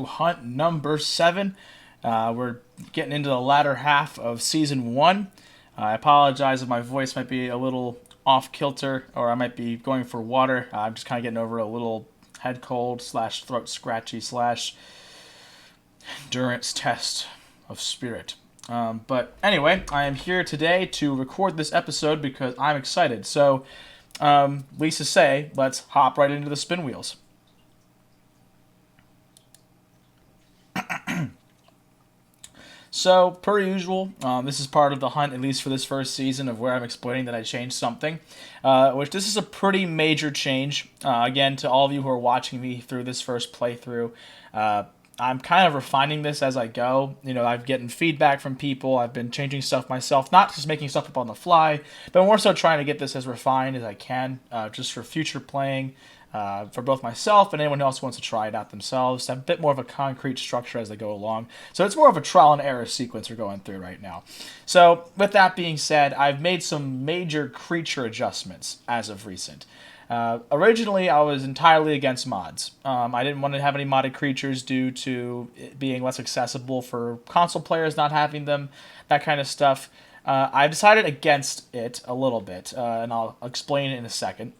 to hunt number 7. We're getting into the latter half of season 1. I apologize if my voice might be a little off kilter, or I might be going for water. I'm just kind of getting over a little head cold slash throat scratchy slash endurance test of spirit. But anyway, I am here today to record this episode because I'm excited. So, Lisa say, let's hop right into the spin wheels. So, per usual, this is part of the hunt, at least for this first season, of where I'm explaining that I changed something. Which this is a pretty major change. Again, to all of you who are watching me through this first playthrough, I'm kind of refining this as I go. You know, I've getting feedback from people. I've been changing stuff myself, not just making stuff up on the fly, but more so trying to get this as refined as I can, just for future playing. For both myself and anyone else who wants to try it out themselves, to have a bit more of a concrete structure as they go along. So it's more of a trial and error sequence we're going through right now. So with that being said, I've made some major creature adjustments as of recent. Originally, I was entirely against mods. I didn't want to have any modded creatures due to it being less accessible for console players not having them, that kind of stuff. I decided against it a little bit, and I'll explain it in a second.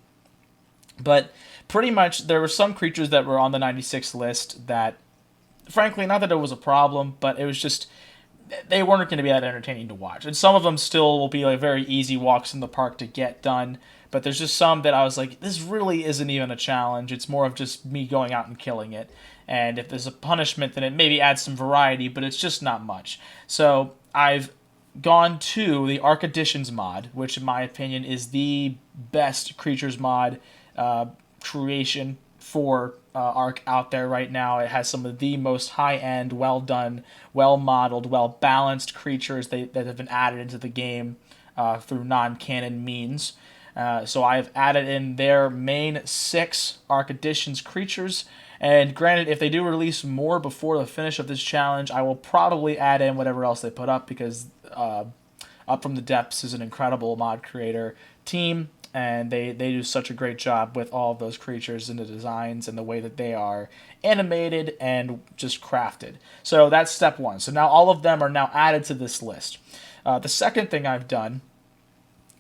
But pretty much, there were some creatures that were on the 96 list that, frankly, not that it was a problem, but it was just, they weren't going to be that entertaining to watch. And some of them still will be like very easy walks in the park to get done, but there's just some that I was like, this really isn't even a challenge. It's more of just me going out and killing it. And if there's a punishment, then it maybe adds some variety, but it's just not much. So I've gone to the Ark Additions mod, which in my opinion is the best creatures mod creation for Ark out there right now. It has some of the most high-end, well-done, well-modeled, well-balanced creatures that have been added into the game through non-canon means. So I've added in their main 6 Ark Additions creatures, and granted, if they do release more before the finish of this challenge, I will probably add in whatever else they put up, because Up From the Depths is an incredible mod creator team, and they do such a great job with all of those creatures and the designs and the way that they are animated and just crafted. So that's step 1. So now all of them are now added to this list. The second thing I've done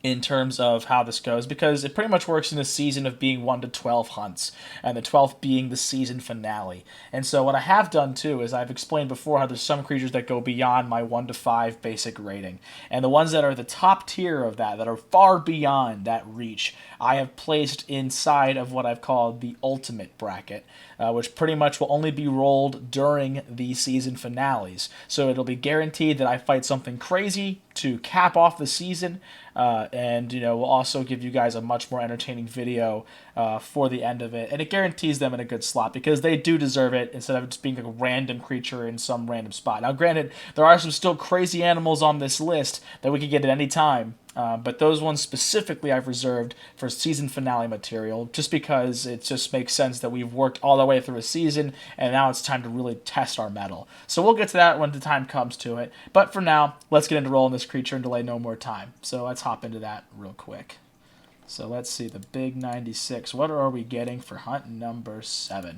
in terms of how this goes, because it pretty much works in a season of being 1 to 12 hunts, and the 12th being the season finale. And so what I have done too is I've explained before how there's some creatures that go beyond my 1 to 5 basic rating, and the ones that are the top tier of that are far beyond that reach, I have placed inside of what I've called the ultimate bracket, which pretty much will only be rolled during the season finales. So it'll be guaranteed that I fight something crazy to cap off the season, and we'll also give you guys a much more entertaining video for the end of it, and it guarantees them in a good slot because they do deserve it instead of just being like a random creature in some random spot. Now granted, there are some still crazy animals on this list that we could get at any time, but those ones specifically I've reserved for season finale material, just because it just makes sense that we've worked all the way through a season and now it's time to really test our mettle. So we'll get to that when the time comes to it, but for now, let's get into rolling this creature and delay no more time. So let's hop into that real quick. So let's see, the big 96. What are we getting for hunt number 7?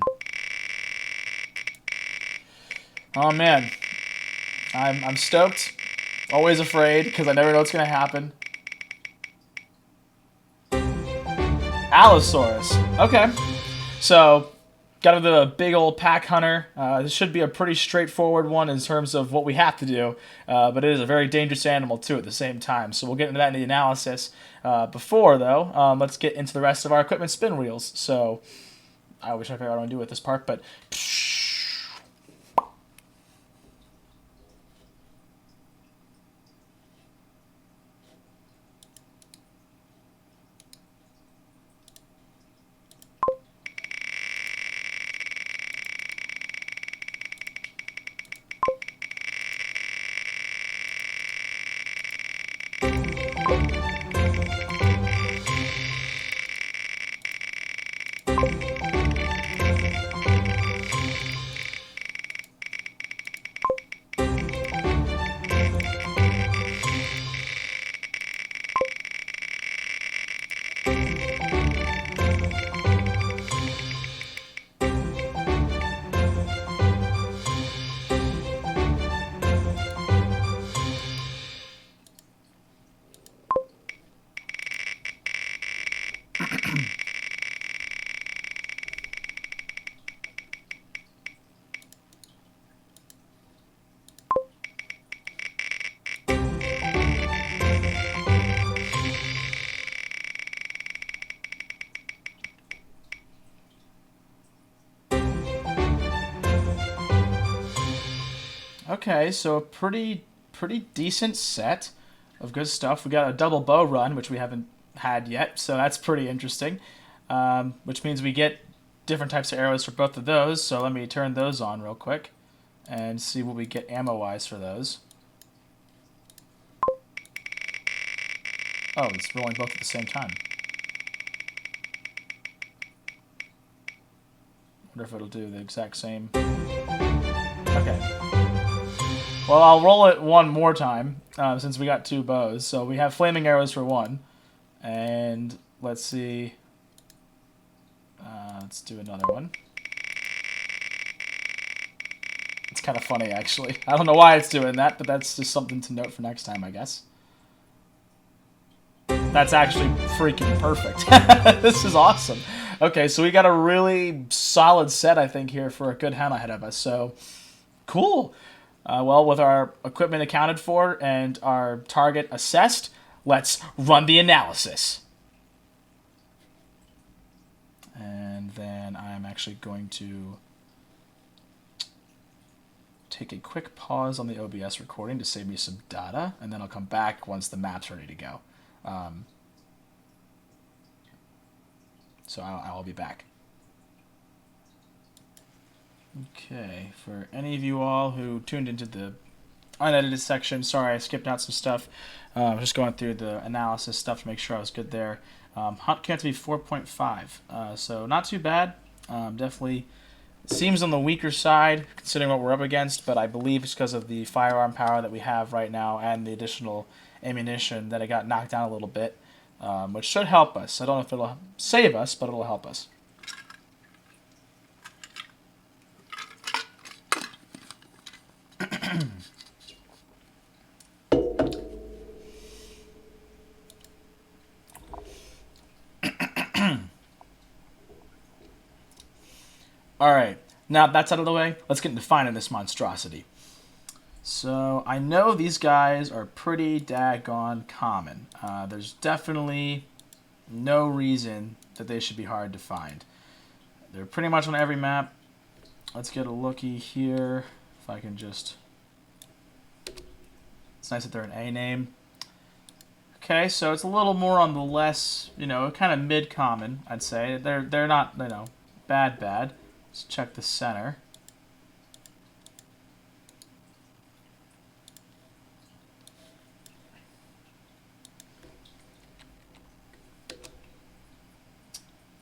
Oh man, I'm stoked. Always afraid because I never know what's gonna happen. Allosaurus. Okay, so got the big old pack hunter. This should be a pretty straightforward one in terms of what we have to do, but it is a very dangerous animal too at the same time. So we'll get into that in the analysis. Before though, let's get into the rest of our equipment spin wheels. So I wish I figured out what I want to do with this part, but Okay, so a pretty decent set of good stuff. We got a double bow run, which we haven't had yet, so that's pretty interesting. Which means we get different types of arrows for both of those. So let me turn those on real quick and see what we get ammo-wise for those. Oh, it's rolling both at the same time. Wonder if it'll do the exact same. Okay. Well, I'll roll it one more time since we got two bows. So we have flaming arrows for one. And let's see. Let's do another one. It's kind of funny, actually. I don't know why it's doing that, but that's just something to note for next time, I guess. That's actually freaking perfect. This is awesome. Okay, so we got a really solid set, I think, here for a good hunt ahead of us. So, cool. Well, with our equipment accounted for and our target assessed, let's run the analysis. And then I'm actually going to take a quick pause on the OBS recording to save me some data, and then I'll come back once the map's ready to go. So I'll be back. Okay, for any of you all who tuned into the unedited section, sorry I skipped out some stuff. I was just going through the analysis stuff to make sure I was good there. Hunt count to be 4.5, so not too bad. Definitely seems on the weaker side considering what we're up against, but I believe it's because of the firearm power that we have right now and the additional ammunition that it got knocked down a little bit, which should help us. I don't know if it'll save us, but it'll help us. Alright, now that's out of the way, let's get into finding this monstrosity. So, I know these guys are pretty daggone common. There's definitely no reason that they should be hard to find. They're pretty much on every map. Let's get a looky here, if I can just... It's nice that they're an A name. Okay, so it's a little more on the less, kind of mid-common, I'd say. They're not, bad. Let's check the center.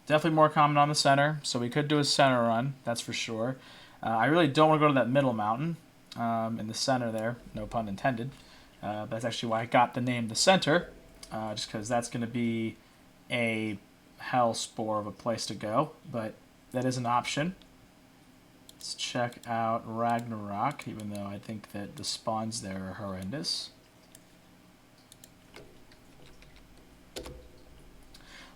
Definitely more common on the center, so we could do a center run, that's for sure. I really don't want to go to that middle mountain in the center there, no pun intended. That's actually why I got the name the center, just because that's going to be a hell spore of a place to go, but that is an option. Let's check out Ragnarok, even though I think that the spawns there are horrendous.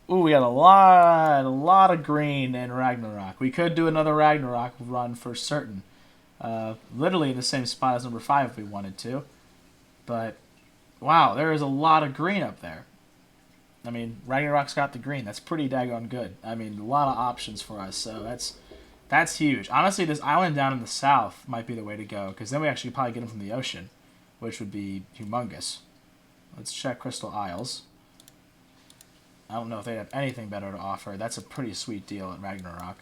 Ooh, we got a lot of green in Ragnarok. We could do another Ragnarok run for certain. Literally in the same spot as number 5 if we wanted to. But, wow, there is a lot of green up there. I mean, Ragnarok's got the green. That's pretty daggone good. I mean, a lot of options for us, so that's huge. Honestly, this island down in the south might be the way to go, because then we actually probably get them from the ocean, which would be humongous. Let's check Crystal Isles. I don't know if they have anything better to offer. That's a pretty sweet deal at Ragnarok.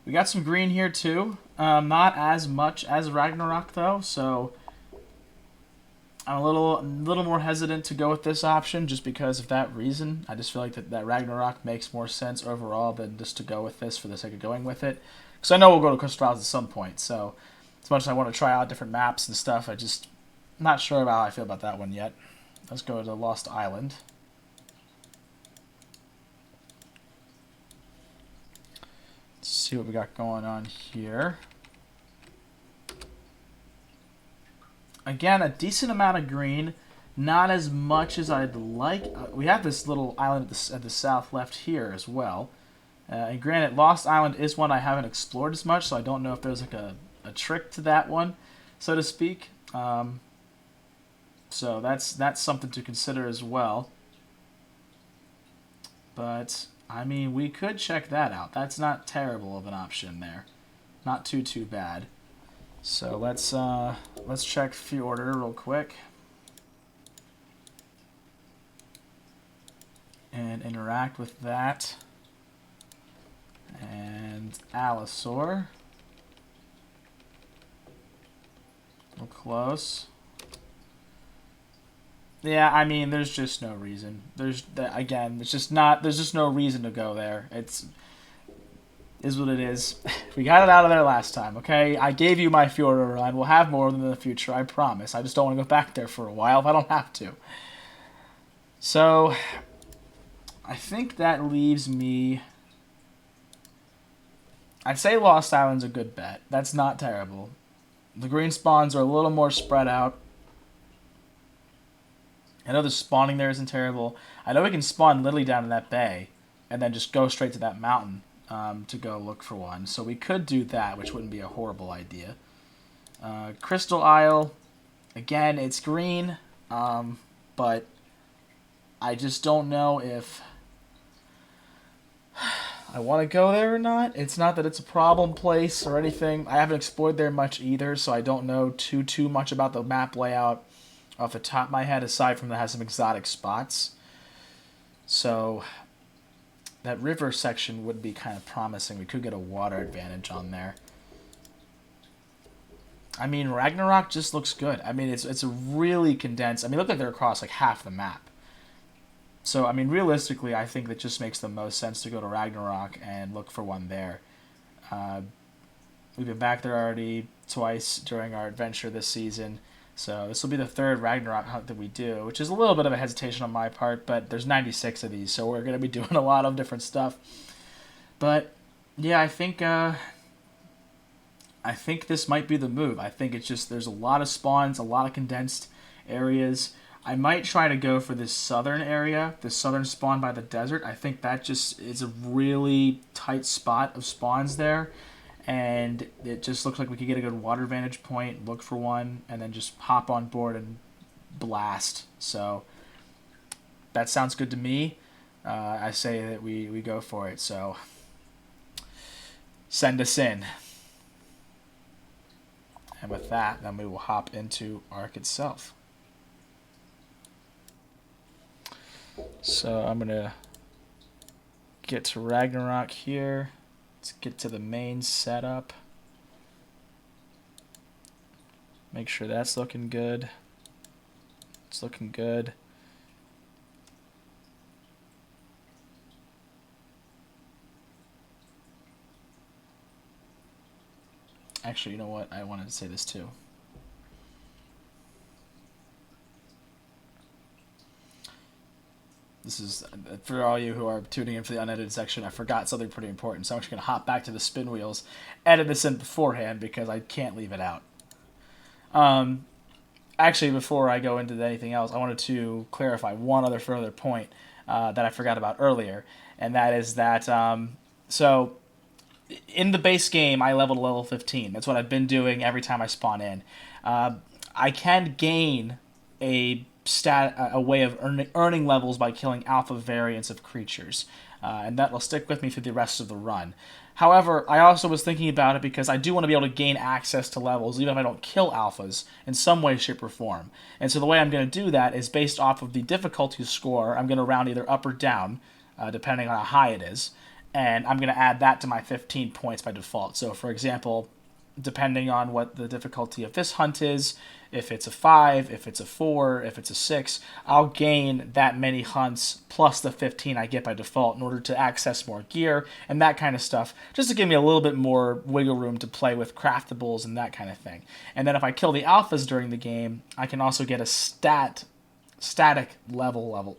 We got some green here too. Not as much as Ragnarok though, so I'm a little more hesitant to go with this option just because of that reason. I just feel like that Ragnarok makes more sense overall than just to go with this for the sake of going with it. Because I know we'll go to Crystal Isles at some point, so as much as I want to try out different maps and stuff, I'm not sure about how I feel about that one yet. Let's go to Lost Island. Let's see what we got going on here. Again, a decent amount of green, not as much as I'd like. We have this little island at the south left here as well. And granted, Lost Island is one I haven't explored as much, so I don't know if there's like a trick to that one, so to speak. So that's something to consider as well. But I mean, we could check that out. That's not terrible of an option there. Not too bad. So let's check Fjorder real quick. And interact with that. And Allosaur. We're close. Yeah, I mean, there's just no reason. There's just no reason to go there. Is what it is. We got it out of there last time, okay? I gave you my Fjordur run. We'll have more of them in the future, I promise. I just don't want to go back there for a while if I don't have to. So, I think that leaves me... I'd say Lost Island's a good bet. That's not terrible. The green spawns are a little more spread out. I know the spawning there isn't terrible. I know we can spawn literally down in that bay and then just go straight to that mountain to go look for one. So we could do that, which wouldn't be a horrible idea. Crystal Isle, again, it's green, but I just don't know if I want to go there or not. It's not that it's a problem place or anything. I haven't explored there much either, so I don't know too much about the map layout off the top of my head, aside from that it has some exotic spots. So that river section would be kind of promising. We could get a water advantage on there. I mean, Ragnarok just looks good. I mean, it's a really condensed... I mean, it looked like they're across like half the map. So, I mean, realistically, I think that just makes the most sense to go to Ragnarok and look for one there. We've been back there already twice during our adventure this season. So this will be the third Ragnarok hunt that we do, which is a little bit of a hesitation on my part, but there's 96 of these, so we're going to be doing a lot of different stuff. But, yeah, I think this might be the move. I think it's just there's a lot of spawns, a lot of condensed areas. I might try to go for this southern area, this southern spawn by the desert. I think that just is a really tight spot of spawns there. And it just looks like we could get a good water vantage point, look for one, and then just hop on board and blast. So that sounds good to me. I say that we go for it. So send us in. And with that, then we will hop into Ark itself. So I'm going to get to Ragnarok here. Let's get to the main setup. Make sure that's looking good. It's looking good. Actually, you know what? I wanted to say this too. This is, for all you who are tuning in for the unedited section, I forgot something pretty important, so I'm just going to hop back to the spin wheels, edit this in beforehand, because I can't leave it out. Actually, before I go into anything else, I wanted to clarify one other further point that I forgot about earlier, and that is that, so in the base game, I leveled to level 15. That's what I've been doing every time I spawn in. I can gain a way of earning levels by killing alpha variants of creatures, and that will stick with me through the rest of the run. However, I also was thinking about it because I do want to be able to gain access to levels even if I don't kill alphas in some way, shape, or form. And so the way I'm going to do that is based off of the difficulty score. I'm going to round either up or down, depending on how high it is, and I'm going to add that to my 15 points by default. So, for example, depending on what the difficulty of this hunt is, if it's a 5, if it's a 4, if it's a 6, I'll gain that many hunts plus the 15 I get by default in order to access more gear and that kind of stuff, just to give me a little bit more wiggle room to play with craftables and that kind of thing. And then if I kill the alphas during the game, I can also get a static level up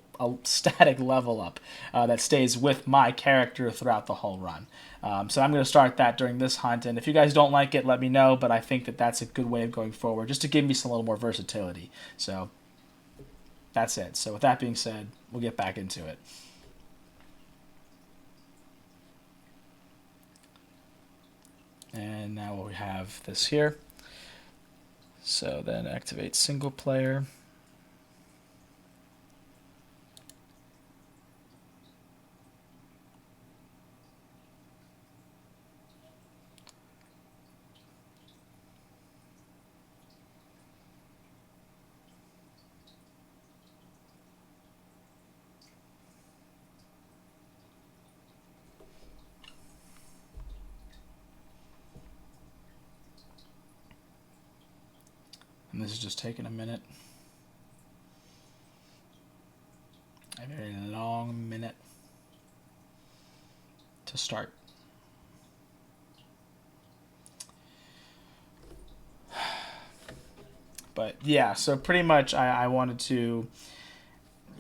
that stays with my character throughout the whole run. So I'm going to start that during this hunt, and if you guys don't like it, let me know, but I think that that's a good way of going forward, just to give me some little more versatility. So that's it. So with that being said, we'll get back into it. And now we have this here. So then activate single player. And this is just taking a minute. A very long minute to start. But yeah, so pretty much I wanted to,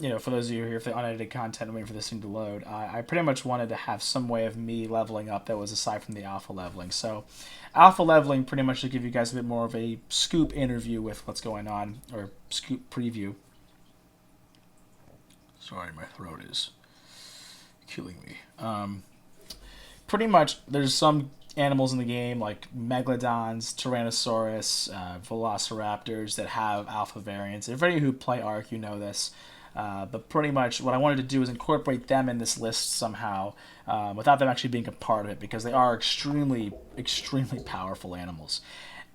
you know, for those of you who are here for the unedited content and waiting for this thing to load, I pretty much wanted to have some way of me leveling up that was aside from the alpha leveling. So alpha leveling pretty much to give you guys a bit more of a scoop interview with what's going on, or scoop preview. Sorry, my throat is killing me. Pretty much there's some animals in the game like megalodons, tyrannosaurus, velociraptors that have alpha variants. If any of you who play Ark, you know this. But pretty much what I wanted to do is incorporate them in this list somehow without them actually being a part of it, because they are extremely, extremely powerful animals.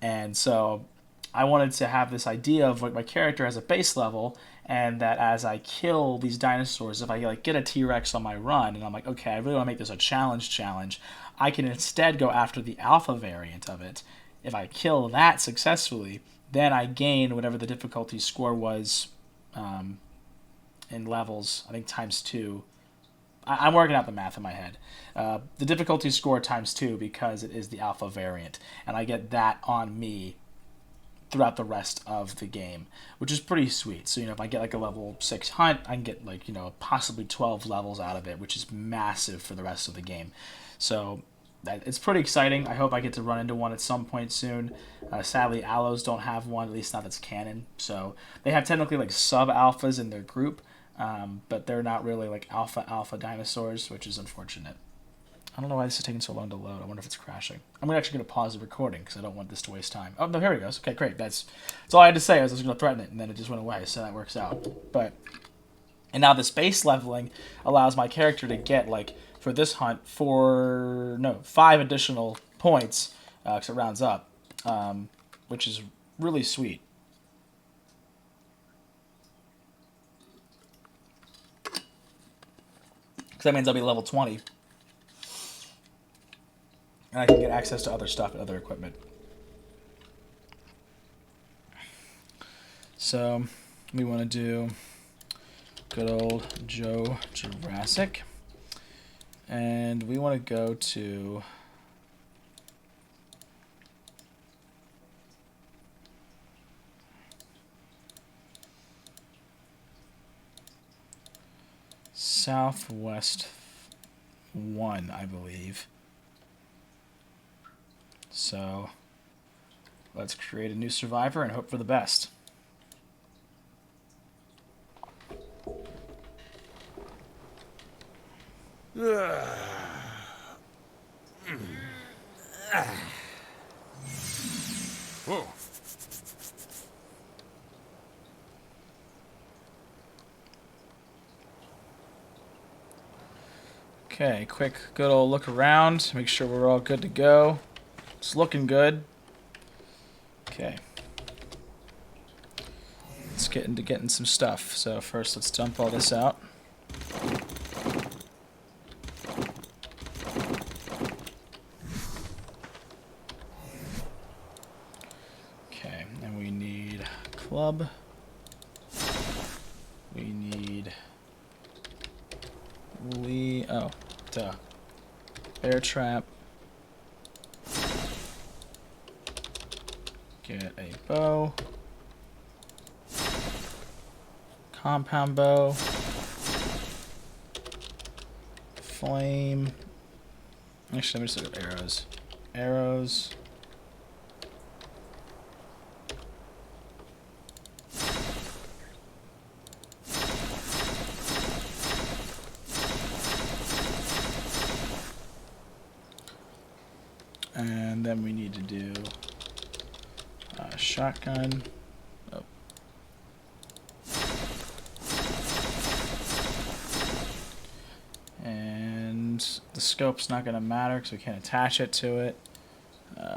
And so I wanted to have this idea of what my character has a base level, and that as I kill these dinosaurs, if I like get a T-Rex on my run and I'm like, okay, I really want to make this a challenge, I can instead go after the alpha variant of it. If I kill that successfully, then I gain whatever the difficulty score was in levels, I think ×2. I'm working out the math in my head. The difficulty score ×2 because it is the alpha variant, and I get that on me throughout the rest of the game, which is pretty sweet. So, you know, if I get like a level 6 hunt, I can get like, you know, possibly 12 levels out of it, which is massive for the rest of the game. So it's pretty exciting. I hope I get to run into one at some point soon. Sadly, Allos don't have one, at least not that's canon. So they have technically like sub-alphas in their group, but they're not really like alpha dinosaurs, which is unfortunate. I don't know why this is taking so long to load. I wonder if it's crashing. I'm actually going to pause the recording because I don't want this to waste time. Oh, no, here it goes. Okay, great. That's all I had to say. I was just going to threaten it, and then it just went away, so that works out. And now this base leveling allows my character to get, like, for this hunt, 5 additional points, because it rounds up, which is really sweet. Because that means I'll be level 20. And I can get access to other stuff and other equipment. So we want to do good old Joe Jurassic. And we want to go to Southwest 1, I believe. So let's create a new survivor and hope for the best. Whoa. Okay, quick good old look around, make sure we're all good to go. It's looking good. Okay. Let's get into getting some stuff. So first let's dump all this out. Okay, and we need club. We need bear trap. Get a bow, compound bow, flame. Actually, let me just look at arrows. And then we need to do shotgun. Oh. And the scope's not going to matter because we can't attach it to it.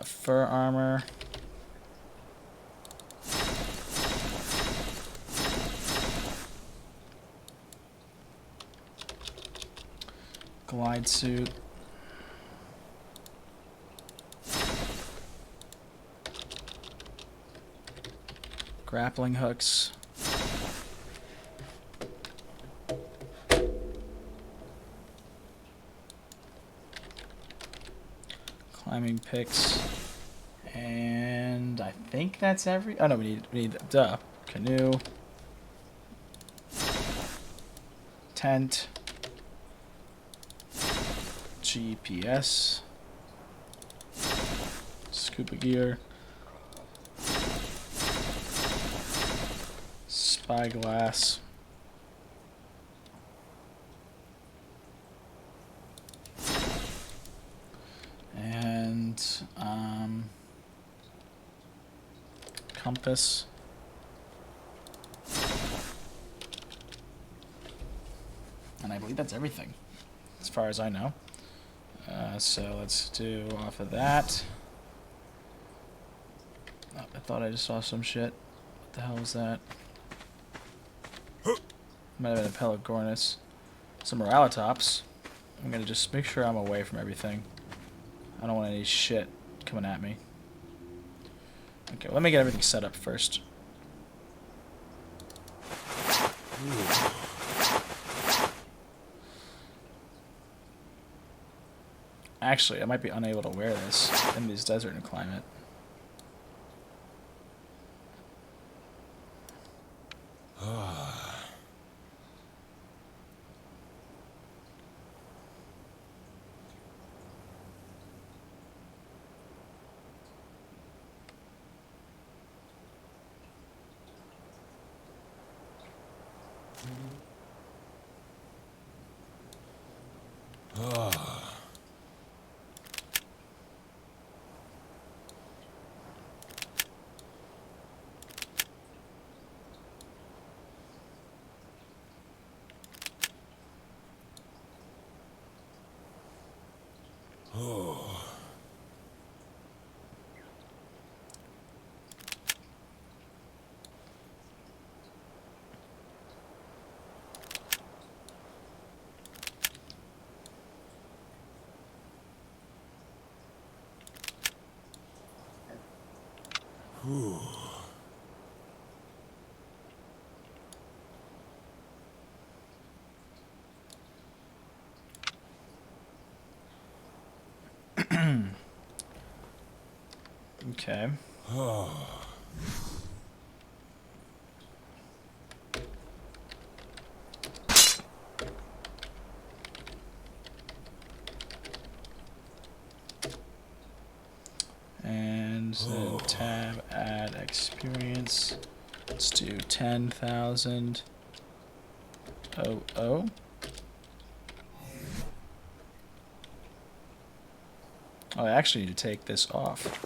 Fur armor. Glide suit. Grappling hooks. Climbing picks. And I think that's every... Oh, no, we need canoe. Tent. GPS. Scuba gear. Spyglass. And compass. And I believe that's everything, as far as I know. So let's do off of that. Oh, I thought I just saw some shit. What the hell was that? Might have been a Pelagornis. Some Moralitops. I'm gonna just make sure I'm away from everything. I don't want any shit coming at me. Okay, let me get everything set up first. Actually, I might be unable to wear this in this desert climate. Okay. And then tab, add experience. Let's do 10,000. Oh. I actually need to take this off.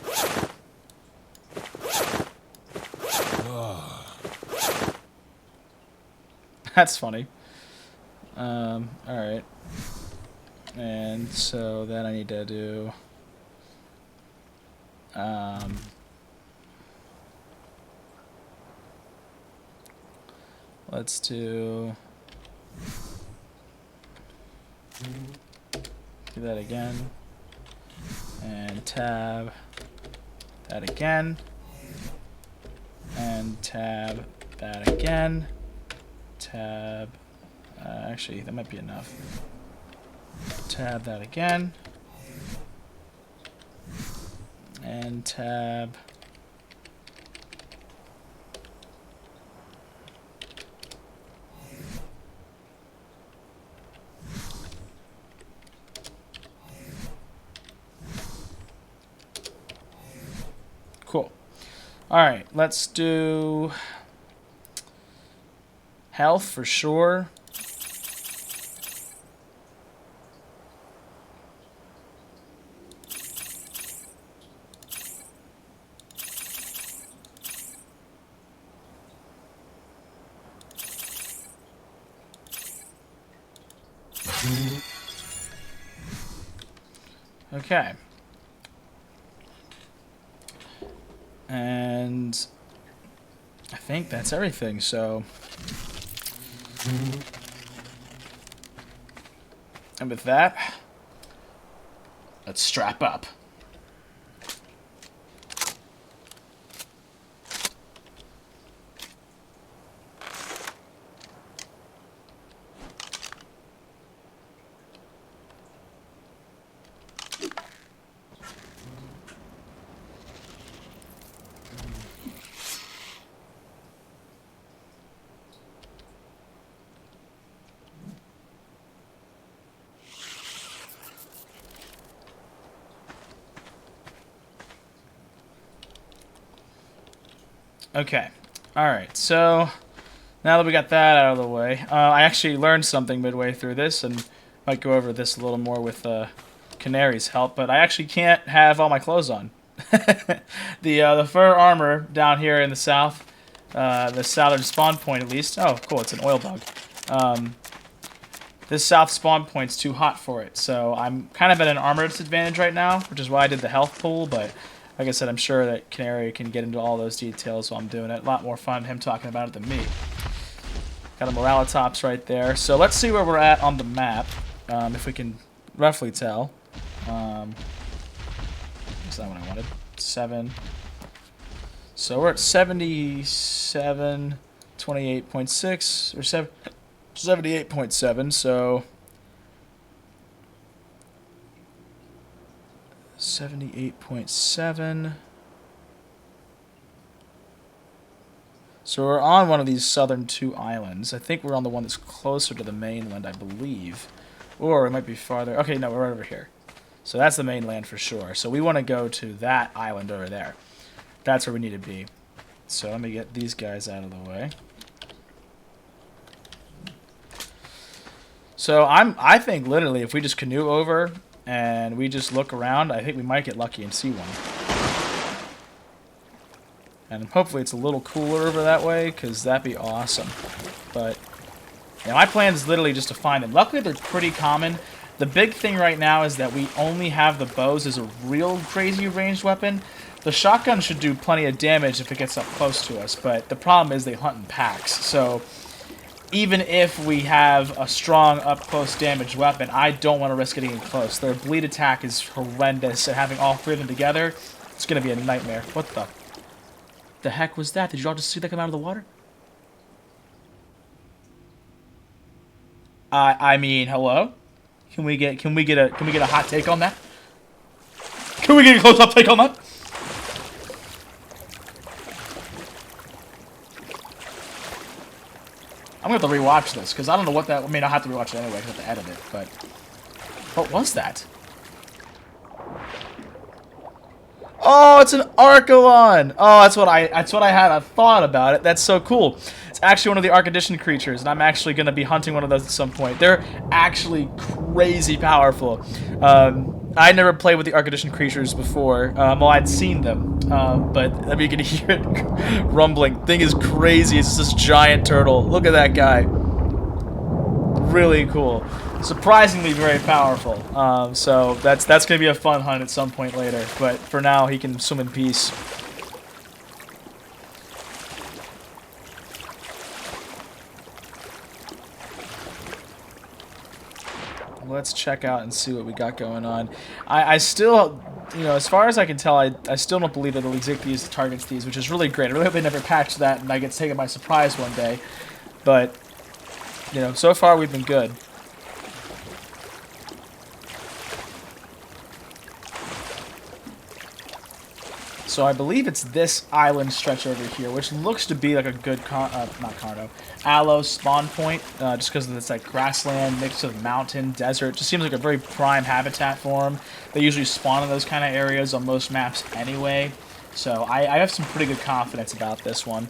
That's funny. Alright. And so then I need to do... let's do that again. And tab that again. And tab that again. Tab... actually, that might be enough. Tab that again. And tab... Cool. Alright, let's do health for sure. Okay. And I think that's everything, so... And with that, let's strap up. Okay. Alright, so now that we got that out of the way, I actually learned something midway through this, and might go over this a little more with Canary's help, but I actually can't have all my clothes on. The fur armor down here in the south, the southern spawn point at least. Oh, cool, it's an oil bug. This south spawn point's too hot for it, so I'm kind of at an armor disadvantage right now, which is why I did the health pool, but like I said, I'm sure that Canary can get into all those details while I'm doing it. A lot more fun him talking about it than me. Got a Moralitops right there. So let's see where we're at on the map, if we can roughly tell. Is that what I wanted? 7. So we're at 77, 28.6, or 78.7, so 78.7. So we're on one of these southern 2 islands. I think we're on the one that's closer to the mainland, I believe. Or it might be farther. Okay, no, we're right over here. So that's the mainland for sure. So we want to go to that island over there. That's where we need to be. So let me get these guys out of the way. So I think literally if we just canoe over and we just look around, I think we might get lucky and see one. And hopefully it's a little cooler over that way, because that'd be awesome. But yeah, my plan is literally just to find them. Luckily they're pretty common. The big thing right now is that we only have the bows as a real crazy ranged weapon. The shotgun should do plenty of damage if it gets up close to us, but the problem is they hunt in packs. So even if we have a strong up-close damage weapon, I don't want to risk getting in close. Their bleed attack is horrendous, and having all 3 of them together, it's going to be a nightmare. What the heck was that? Did you all just see that come out of the water? I mean, hello? Can we get a hot take on that? Can we get a close-up take on that? I'm gonna have to rewatch this because I don't know what that. I mean, I'll have to rewatch it anyway. I have to edit it. But what was that? Oh, it's an Archelon! Oh, that's what I had a thought about it. That's so cool. It's actually one of the Ark Edition creatures, and I'm actually going to be hunting one of those at some point. They're actually crazy powerful. I never played with the Ark Edition creatures before. Well, I'd seen them, but I mean, you can hear it rumbling. Thing is crazy. It's this giant turtle. Look at that guy. Really cool. Surprisingly very powerful. So that's going to be a fun hunt at some point later. But for now, he can swim in peace. Let's check out and see what we got going on. I still, you know, as far as I can tell, I still don't believe that the Exictius targets these, which is really great. I really hope they never patch that and I get taken by surprise one day. But, you know, so far we've been good. So I believe it's this island stretch over here, which looks to be like a good, Aloe spawn point, just because it's like grassland mixed with mountain, desert. Just seems like a very prime habitat for them. They usually spawn in those kind of areas on most maps anyway. So I have some pretty good confidence about this one.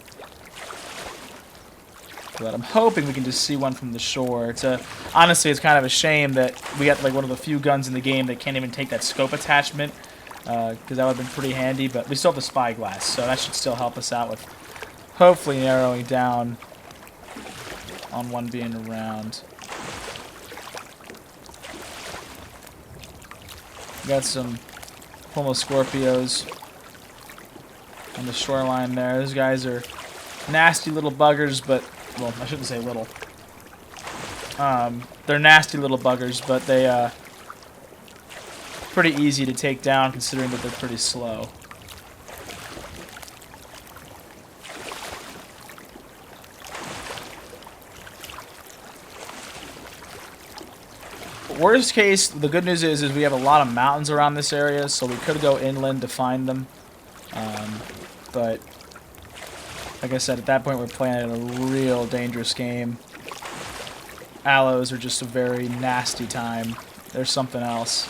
But I'm hoping we can just see one from the shore. Honestly, it's kind of a shame that we got like one of the few guns in the game that can't even take that scope attachment. Because that would have been pretty handy, but we still have the spyglass, so that should still help us out with hopefully narrowing down on one being around. We got some Homo Scorpios on the shoreline there. Those guys are nasty little buggers, but, well, I shouldn't say little. They're nasty little buggers, but they, pretty easy to take down considering that they're pretty slow. Worst case, the good news is we have a lot of mountains around this area, so we could go inland to find them. But like I said, at that point we're playing a real dangerous game. Aloes are just a very nasty time. There's something else.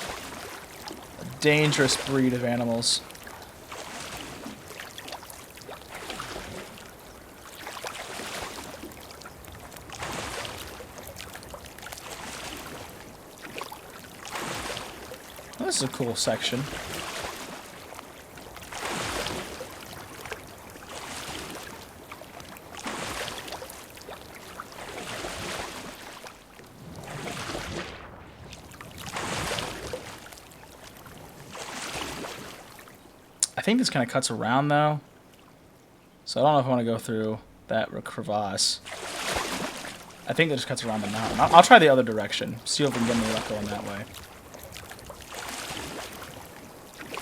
Dangerous breed of animals. this is a cool section. I think this kind of cuts around, though. So I don't know if I want to go through that crevasse. I think it just cuts around the mountain. I'll try the other direction. See if we can get any luck going that way.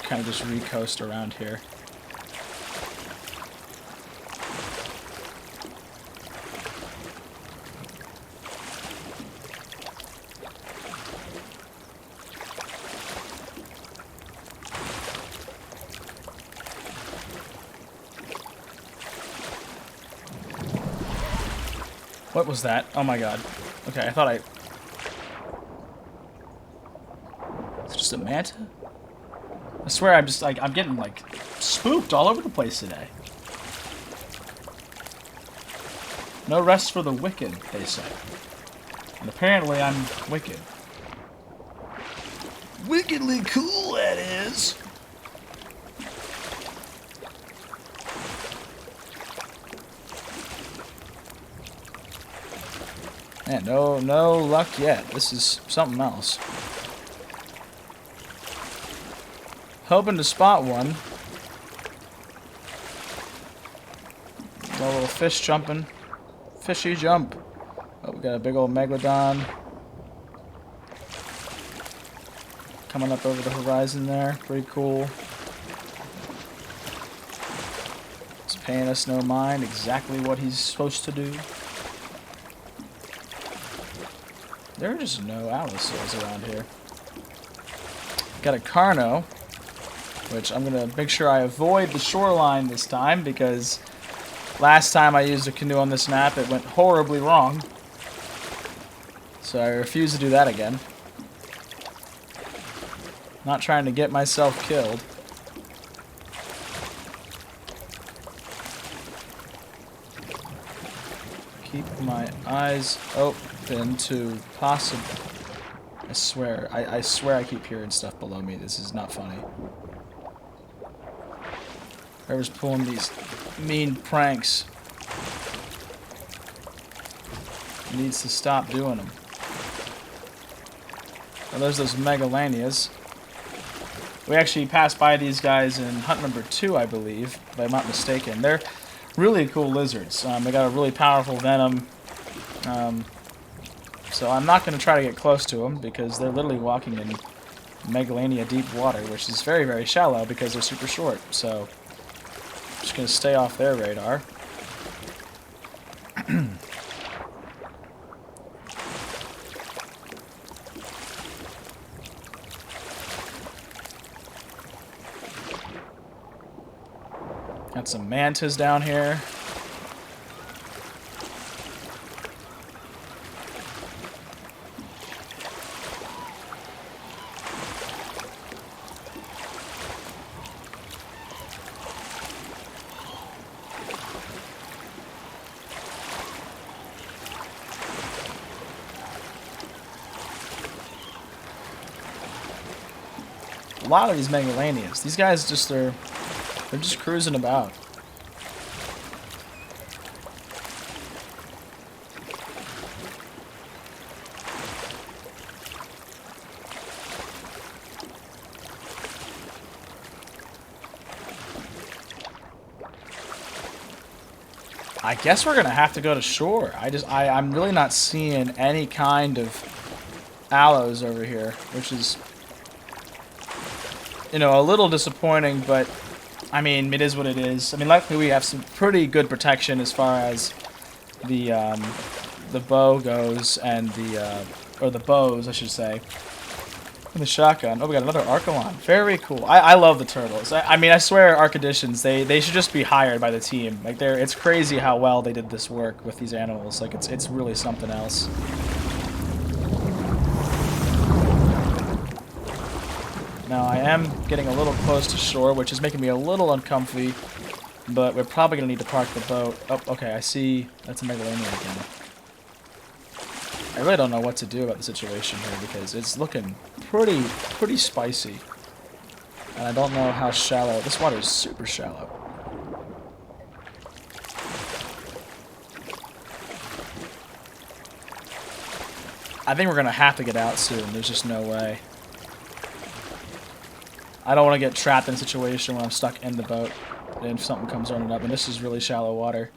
Kind of just re-coast around here. What was that? Oh my god. Okay, I thought It's just a manta? I swear I'm just like, I'm getting like spooked all over the place today. No rest for the wicked, they say. And apparently I'm wicked. Wickedly cool, that is. Man, no luck yet. This is something else. Hoping to spot one. A little fish jumping. Fishy jump. Oh, we got a big old megalodon. Coming up over the horizon there. Pretty cool. He's paying us no mind. Exactly what he's supposed to do. There are just no allosaurs around here. Got a Carno, which I'm going to make sure I avoid the shoreline this time, because last time I used a canoe on this map, it went horribly wrong. So I refuse to do that again. Not trying to get myself killed. Keep my eyes open to possible. I swear I keep hearing stuff below me. This is not funny. Whoever's pulling these mean pranks needs to stop doing them. Well, there's those megalanias. We actually passed by these guys in hunt number 2, I believe, if I'm not mistaken. They're really cool lizards. They got a really powerful venom. So I'm not going to try to get close to them, because they're literally walking in megalania deep water, which is very, very shallow because they're super short. So I'm just going to stay off their radar. Got some mantas down here. A lot of these megalanias. These guys just they're just cruising about. I guess we're gonna have to go to shore. I'm really not seeing any kind of aloes over here, which is, you know, a little disappointing, but I mean, it is what it is. I mean, luckily we have some pretty good protection as far as the bow goes, and or the bows, I should say, and the shotgun. Oh, we got another Archelon. Very cool. I love the turtles. I mean, I swear, Ark Additions, they should just be hired by the team. Like, it's crazy how well they did this work with these animals. Like, it's really something else. Now, I am getting a little close to shore, which is making me a little uncomfy, but we're probably going to need to park the boat. Oh, okay, I see. That's a megalania again. I really don't know what to do about the situation here, because it's looking pretty spicy. And I don't know how shallow. This water is super shallow. I think we're going to have to get out soon. There's just no way. I don't want to get trapped in a situation where I'm stuck in the boat and something comes running up. And this is really shallow water.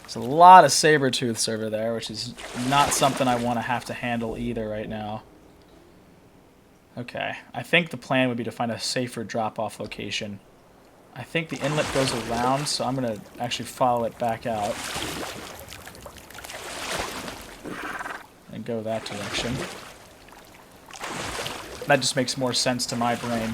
There's a lot of saber-tooths over there, which is not something I want to have to handle either right now. Okay, I think the plan would be to find a safer drop-off location. I think the inlet goes around, so I'm going to actually follow it back out. And go that direction. That just makes more sense to my brain.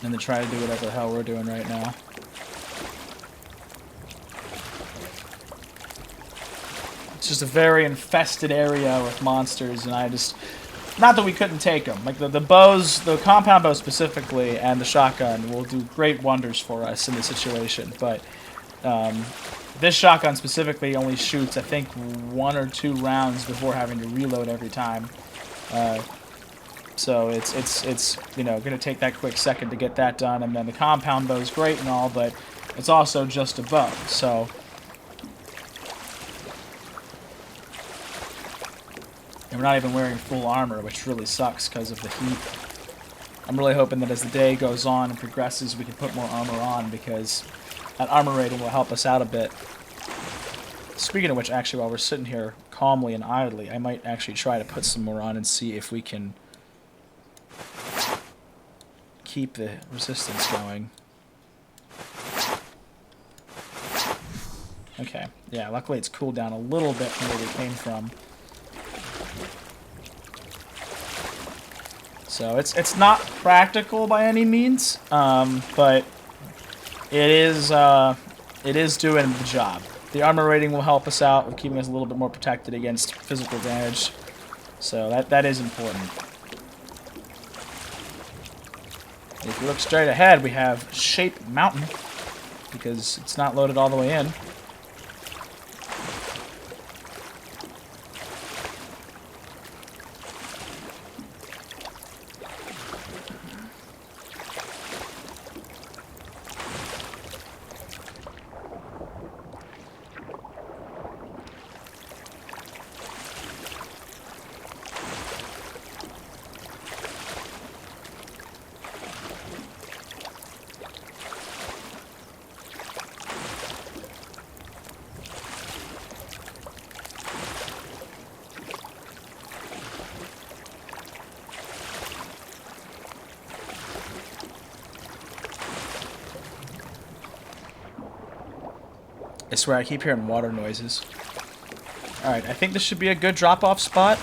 And to try to do whatever the hell we're doing right now. It's just a very infested area with monsters, and I just... Not that we couldn't take them. Like, the bows, the compound bow specifically, and the shotgun will do great wonders for us in this situation, but... this shotgun specifically only shoots, I think, 1 or 2 rounds before having to reload every time. So it's you know, going to take that quick second to get that done, and then the compound bow is great and all, but it's also just a bow, so... And we're not even wearing full armor, which really sucks because of the heat. I'm really hoping that as the day goes on and progresses, we can put more armor on, because that armor rating will help us out a bit. Speaking of which, actually, while we're sitting here calmly and idly, I might actually try to put some more on and see if we can keep the resistance going. Okay, yeah, luckily it's cooled down a little bit from where we came from. So it's not practical by any means, but it is doing the job. The armor rating will help us out with keeping us a little bit more protected against physical damage. So that is important. If you look straight ahead, we have Shape Mountain, because it's not loaded all the way in. I swear I keep hearing water noises. Alright, I think this should be a good drop-off spot.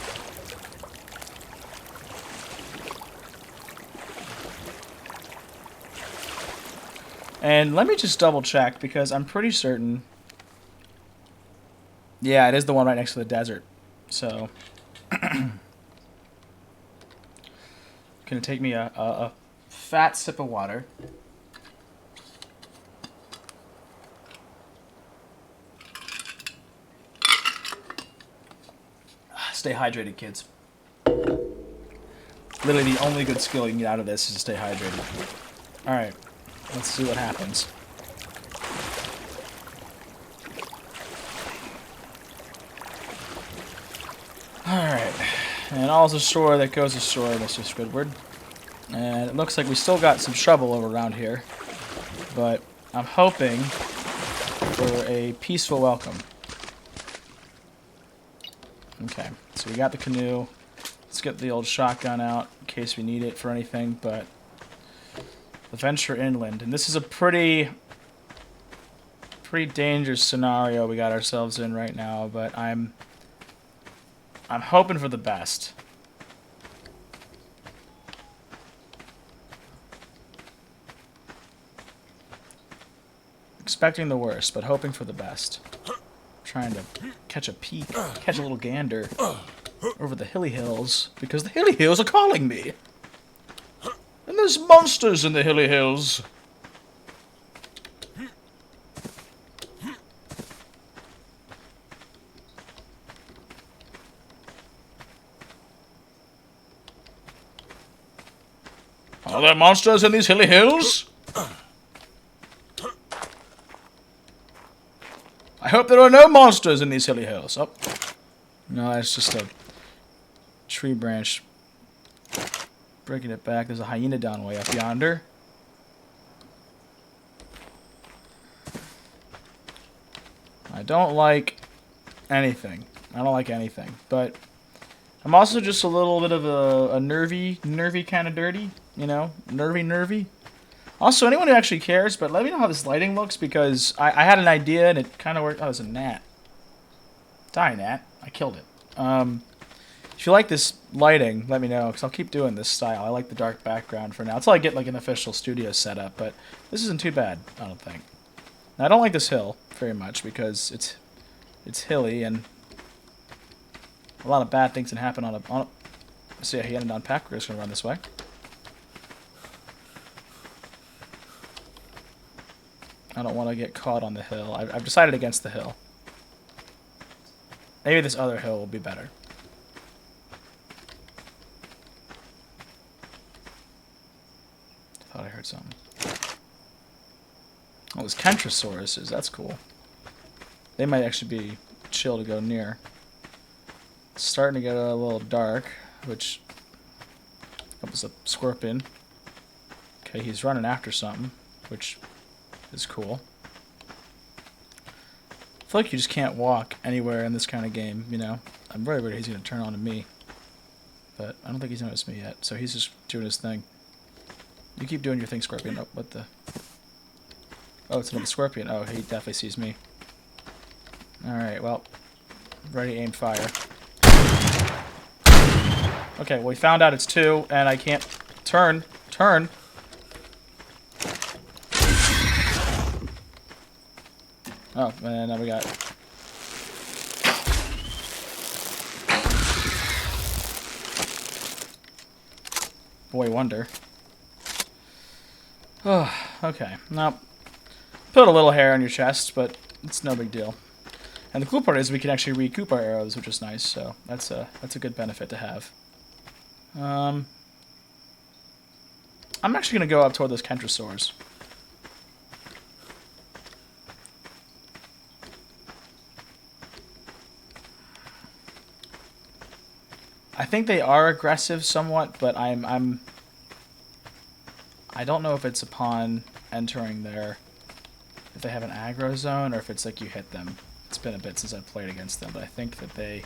And let me just double-check, because I'm pretty certain... Yeah, it is the one right next to the desert. So... Gonna take me a fat sip of water. Stay hydrated, kids. Literally the only good skill you can get out of this is to stay hydrated. Alright, let's see what happens. Alright, and all's ashore that goes ashore, Mr. Squidward. And it looks like we still got some trouble over around here, but I'm hoping for a peaceful welcome. Okay, so we got the canoe. Let's get the old shotgun out in case we need it for anything, but the venture inland. And this is a pretty dangerous scenario we got ourselves in right now, but I'm hoping for the best. Expecting the worst, but hoping for the best. Trying to catch a peek, catch a little gander over the hilly hills, because the hilly hills are calling me. And there's monsters in the hilly hills. Are there monsters in these hilly hills? I hope there are no monsters in these hilly hills. Oh. No, that's just a tree branch. Breaking it back. There's a hyena down way up yonder. I don't like anything. I don't like anything. But I'm also just a little bit of a nervy kind of dirty. You know? Nervy. Also, anyone who actually cares, but let me know how this lighting looks, because I had an idea and it kind of worked. Oh, there's a gnat. Die, gnat. I killed it. If you like this lighting, let me know, because I'll keep doing this style. I like the dark background for now. Until I get like an official studio setup, but this isn't too bad, I don't think. Now, I don't like this hill very much, because it's hilly, and a lot of bad things can happen on a... So yeah, he ended on pack. We're just going to run this way. I don't want to get caught on the hill. I've decided against the hill. Maybe this other hill will be better. Thought I heard something. Oh, there's Kentrosauruses. That's cool. They might actually be chill to go near. It's starting to get a little dark, which... That was a scorpion. Okay, he's running after something, which... is cool. I feel like you just can't walk anywhere in this kind of game, you know? I'm very worried he's going to turn on to me. But I don't think he's noticed me yet, so he's just doing his thing. You keep doing your thing, Scorpion. Oh, what the... Oh, it's another Scorpion. Oh, he definitely sees me. Alright, well... Ready, aim, fire. Okay, well, we found out it's 2, and I can't... Turn! Oh, and now we got... Boy Wonder. Oh, okay. Now, put a little hair on your chest, but it's no big deal. And the cool part is we can actually recoup our arrows, which is nice, so that's a good benefit to have. I'm actually going to go up toward those Kentrosaurs. I think they are aggressive somewhat, but I don't know if it's upon entering their... If they have an aggro zone, or if it's like you hit them. It's been a bit since I've played against them, but I think that they...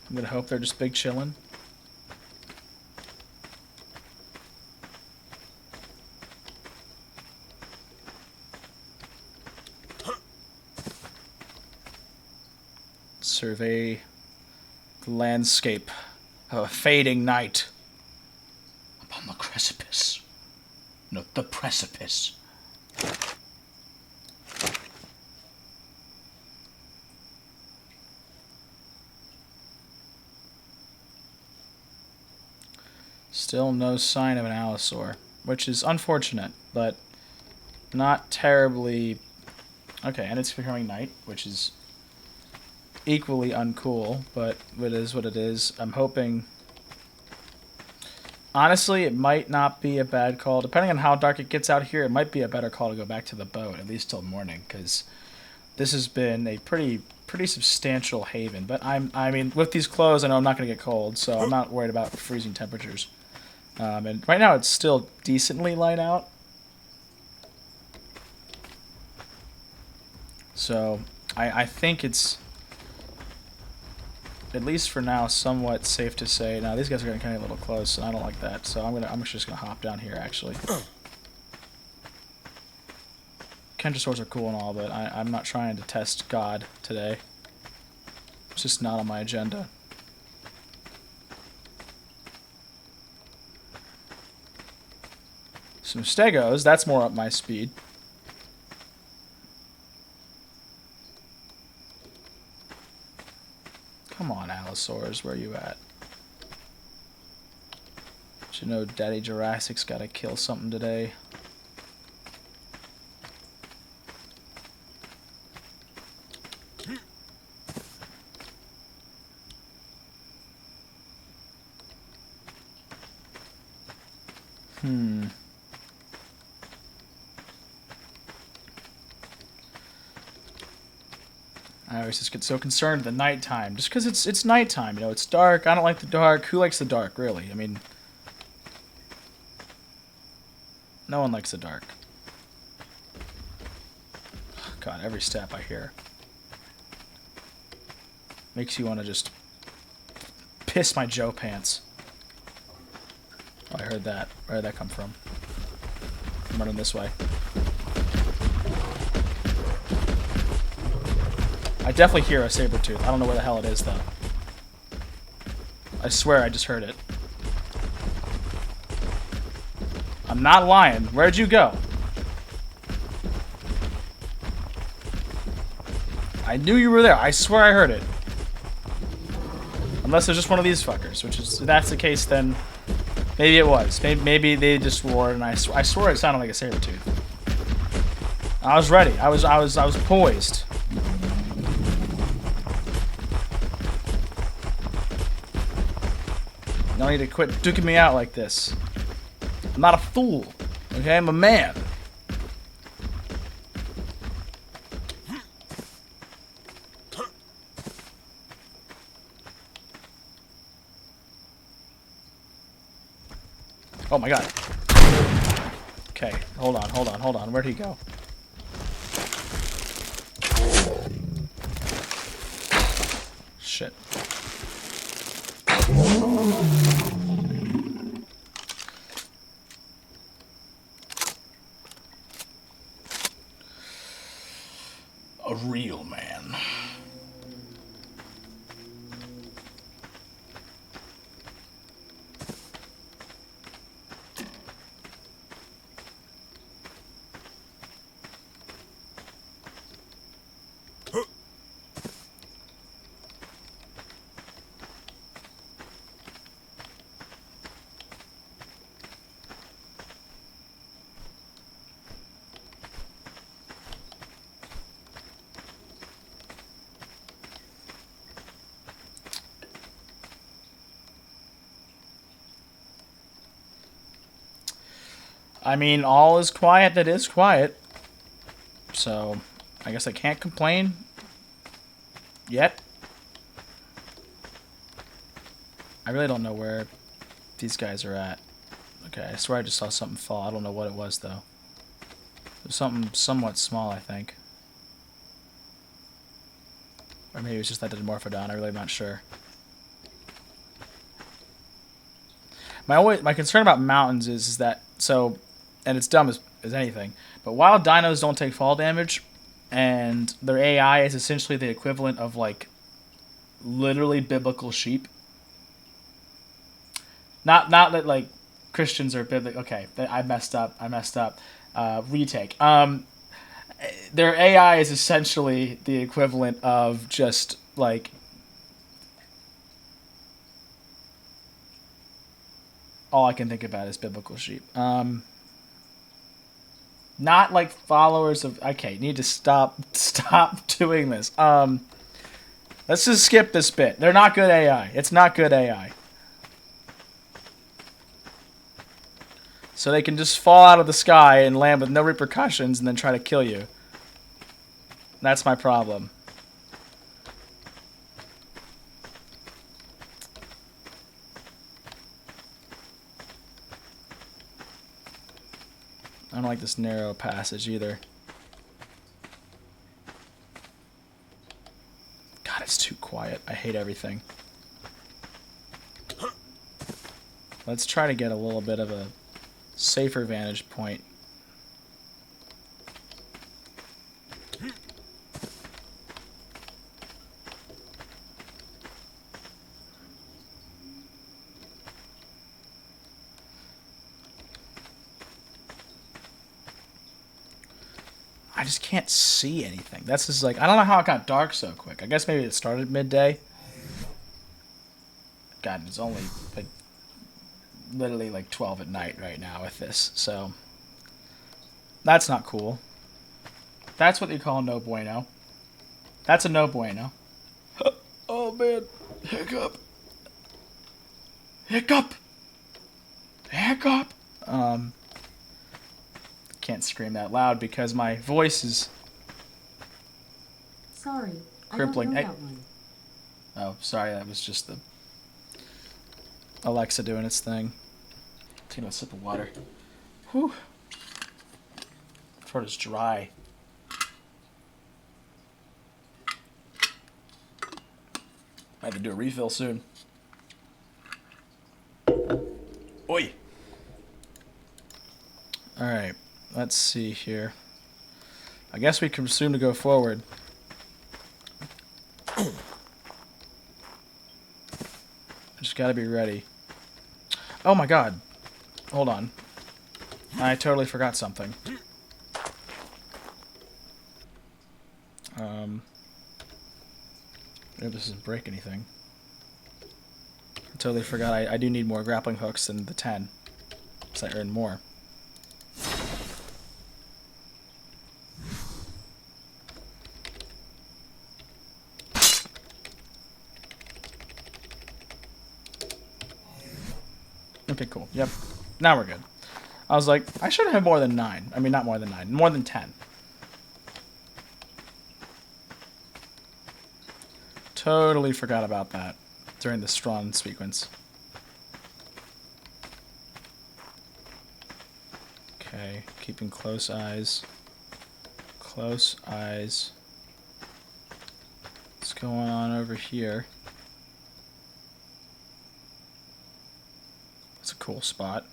I'm gonna hope they're just big chillin'. Survey the landscape of a fading night upon the precipice. Not the precipice. Still no sign of an allosaur, which is unfortunate, but not terribly... Okay, and it's becoming night, which is equally uncool, but it is what it is. I'm hoping... Honestly, it might not be a bad call. Depending on how dark it gets out here, it might be a better call to go back to the boat, at least till morning, because this has been a pretty substantial haven. But I mean, with these clothes, I know I'm not going to get cold, so I'm not worried about freezing temperatures. And right now, it's still decently light out. So, I think it's... at least for now, somewhat safe to say. Now these guys are getting kind of a little close, and I don't like that. So I'm just gonna hop down here. Actually, Kentrosaurs are cool and all, but I'm not trying to test God today. It's just not on my agenda. Some Stegos, that's more up my speed. Come on, allosaurs, where you at? But you know Daddy Jurassic's gotta kill something today. I always just get so concerned at the nighttime. Just because it's nighttime, you know, it's dark. I don't like the dark. Who likes the dark, really? I mean, no one likes the dark. God, every step I hear makes you want to just piss my Joe pants. Oh, I heard that. Where did that come from? I'm running this way. I definitely hear a saber-tooth. I don't know where the hell it is, though. I swear I just heard it. I'm not lying. Where'd you go? I knew you were there. I swear I heard it. Unless it's just one of these fuckers, which is, if that's the case, then maybe it was. Maybe they just swore, and I swore it sounded like a saber-tooth. I was ready. I was poised. Y'all need to quit duking me out like this. I'm not a fool. Okay, I'm a man. Oh my god. Okay, hold on. Where'd he go? Shit. A real man. I mean, all is quiet that is quiet. So, I guess I can't complain. Yet. I really don't know where these guys are at. Okay, I swear I just saw something fall. I don't know what it was, though. It was something somewhat small, I think. Or maybe it was just that didn't morphodon. I'm really not sure. My concern about mountains is that, so, and it's dumb as anything, but wild dinos don't take fall damage, and their AI is essentially the equivalent of, like, literally biblical sheep. Not that, like, Christians are biblical. Okay, I messed up. Retake. Their AI is essentially the equivalent of just, like, all I can think about is biblical sheep. Not like followers of... Okay, need to stop doing this. Let's just skip this bit. They're not good AI. It's not good AI. So they can just fall out of the sky and land with no repercussions and then try to kill you. That's my problem. I don't like this narrow passage either. God, it's too quiet. I hate everything. Let's try to get a little bit of a safer vantage point. I just can't see anything. That's just like, I don't know how it got dark so quick. I guess maybe it started midday. God, it's only like literally like 12 at night right now with this, so that's not cool. That's what they call no bueno. That's a no bueno. Oh man, hiccup. Hiccup. Hiccup. Can't scream that loud because my voice is Sorry, crippling. I don't know that one. Oh, sorry, that was just the Alexa doing its thing. Taking a sip of water. Whew. Throat is dry. I have to do a refill soon. Oi! Alright, let's see here. I guess we can presume to go forward. I just gotta be ready. Oh my god. Hold on. I totally forgot something. I hope this doesn't break anything. I totally forgot I do need more grappling hooks than the 10. So I earn more. Okay, cool. Yep. Now we're good. I was like, I should have more than 9. I mean, not more than 9. More than 10. Totally forgot about that during the strong sequence. Okay, keeping close eyes. Close eyes. What's going on over here? That's a cool spot.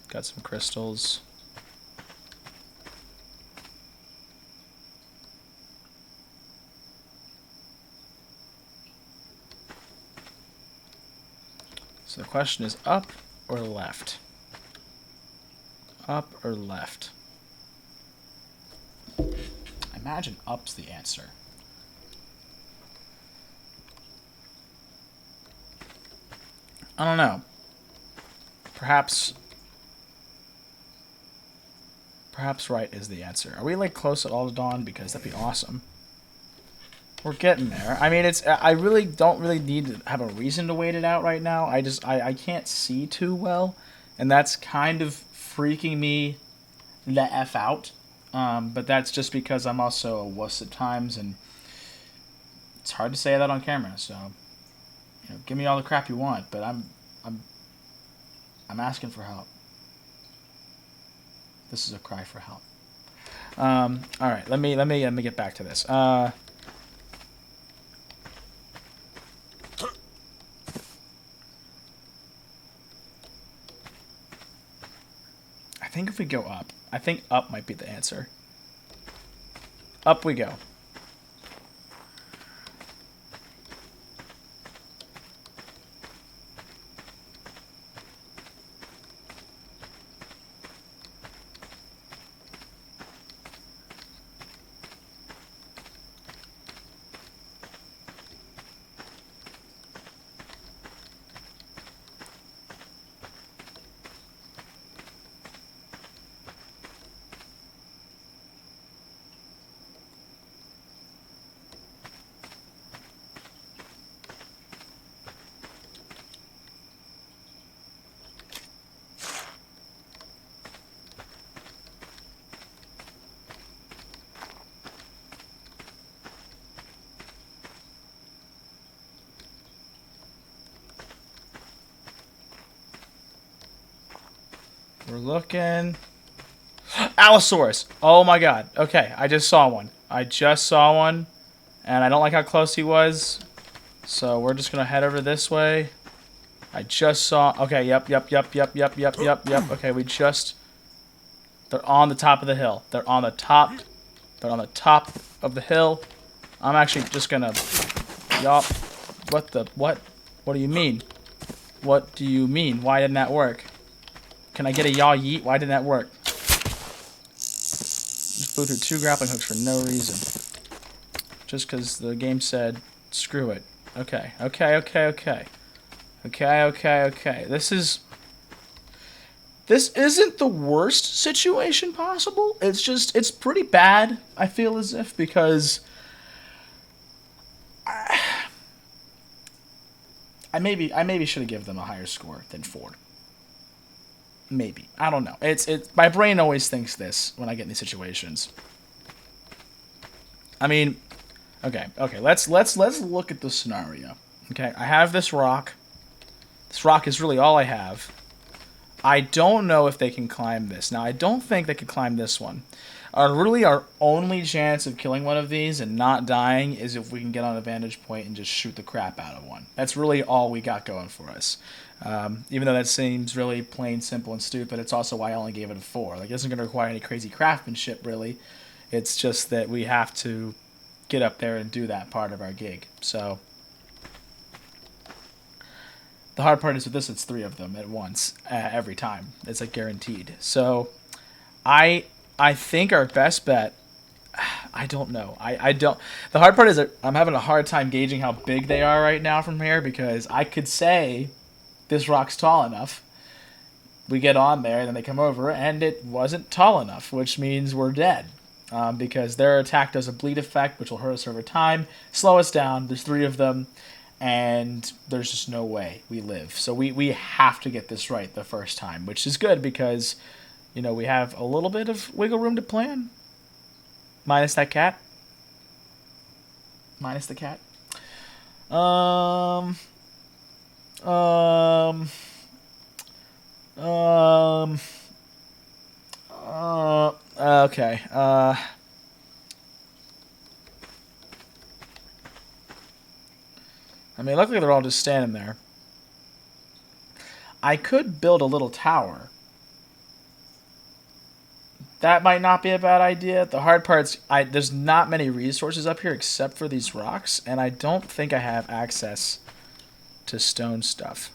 Got some crystals. So the question is up or left? Up or left? I imagine up's the answer. I don't know. Perhaps right is the answer. Are we like close at all to dawn? Because that'd be awesome. We're getting there. I mean, I really don't really need to have a reason to wait it out right now. I can't see too well, and that's kind of freaking me the F out. But that's just because I'm also a wuss at times, and it's hard to say that on camera. So, you know, give me all the crap you want, but I'm asking for help. This is a cry for help. All right, let me get back to this. I think if we go up, I think up might be the answer. Up we go. We're looking. Allosaurus! Oh my god. Okay, I just saw one. And I don't like how close he was. So we're just gonna head over this way. I just saw. Okay, yep. Okay, they're on the top of the hill. They're on the top of the hill. I'm actually just gonna. Yup. What? What do you mean? What do you mean? Why didn't that work? Can I get a yaw yeet? Why didn't that work? Just blew through 2 grappling hooks for no reason. Just because the game said, screw it. Okay. This isn't the worst situation possible. It's pretty bad, I feel as if, because I maybe should have given them a higher score than 4. Maybe. I don't know. It's my brain always thinks this when I get in these situations. I mean, okay. Let's look at the scenario. Okay, I have this rock. This rock is really all I have. I don't know if they can climb this. Now, I don't think they could climb this one. Our only chance of killing one of these and not dying is if we can get on a vantage point and just shoot the crap out of one. That's really all we got going for us. Even though that seems really plain, simple, and stupid, it's also why I only gave it a 4. Like, it isn't going to require any crazy craftsmanship, really. It's just that we have to get up there and do that part of our gig. So the hard part is with this, it's 3 of them at once, every time. It's like guaranteed. So I think our best bet, I don't know. I don't. The hard part is that I'm having a hard time gauging how big they are right now from here, because I could say this rock's tall enough. We get on there, and then they come over, and it wasn't tall enough, which means we're dead. Because their attack does a bleed effect, which will hurt us over time, slow us down. There's 3 of them, and there's just no way we live. So we have to get this right the first time, which is good because, you know, we have a little bit of wiggle room to plan. Minus that cat. Minus the cat. Okay. I mean, luckily they're all just standing there. I could build a little tower. That might not be a bad idea. The hard part's there's not many resources up here except for these rocks, and I don't think I have access to stone stuff.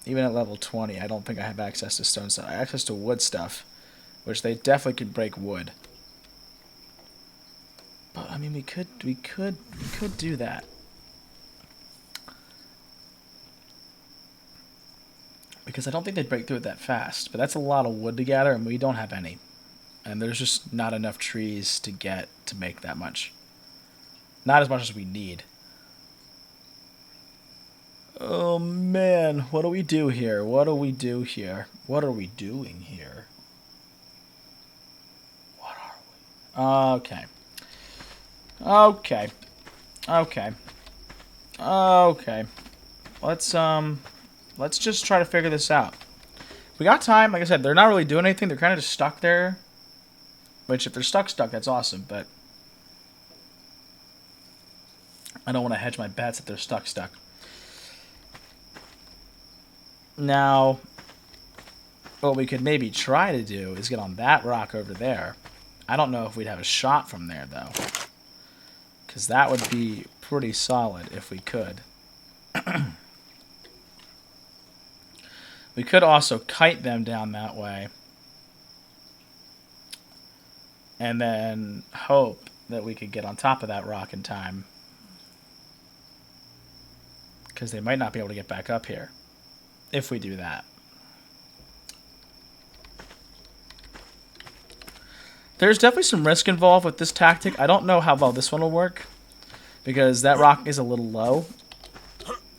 Even at level 20, I don't think I have access to stone stuff. I have access to wood stuff, which they definitely could break wood. But I mean, we could do that. Because I don't think they'd break through it that fast. But that's a lot of wood to gather, and we don't have any. And there's just not enough trees to get to make that much. Not as much as we need. Oh man, what do we do here? What do we do here? What are we doing here? What are we? Okay. Okay. Okay. Okay. Let's just try to figure this out. We got time. Like I said, they're not really doing anything. They're kind of just stuck there. Which, if they're stuck, that's awesome. But I don't want to hedge my bets if they're stuck. Now, what we could maybe try to do is get on that rock over there. I don't know if we'd have a shot from there, though. Because that would be pretty solid if we could. We could also kite them down that way. And then hope that we could get on top of that rock in time. Because they might not be able to get back up here. If we do that. There's definitely some risk involved with this tactic. I don't know how well this one will work. Because that rock is a little low.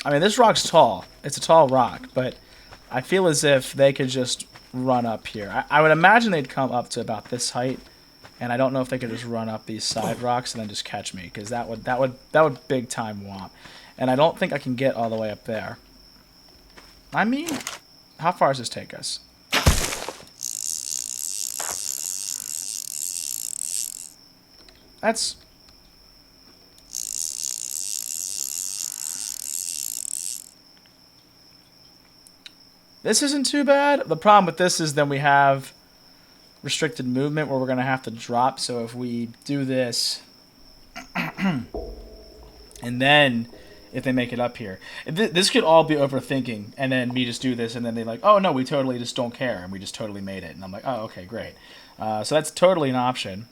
I mean, this rock's tall. It's a tall rock. But I feel as if they could just run up here. I would imagine they'd come up to about this height. And I don't know if they could just run up these side rocks and then just catch me. Because that would big time womp. And I don't think I can get all the way up there. I mean, how far does this take us? That's... This isn't too bad. The problem with this is then we have restricted movement where we're going to have to drop. So if we do this... and then... if they make it up here. This could all be overthinking, and then me just do this, and then they're like, oh, no, we totally just don't care, and we just totally made it. And I'm like, oh, okay, great. So that's totally an option.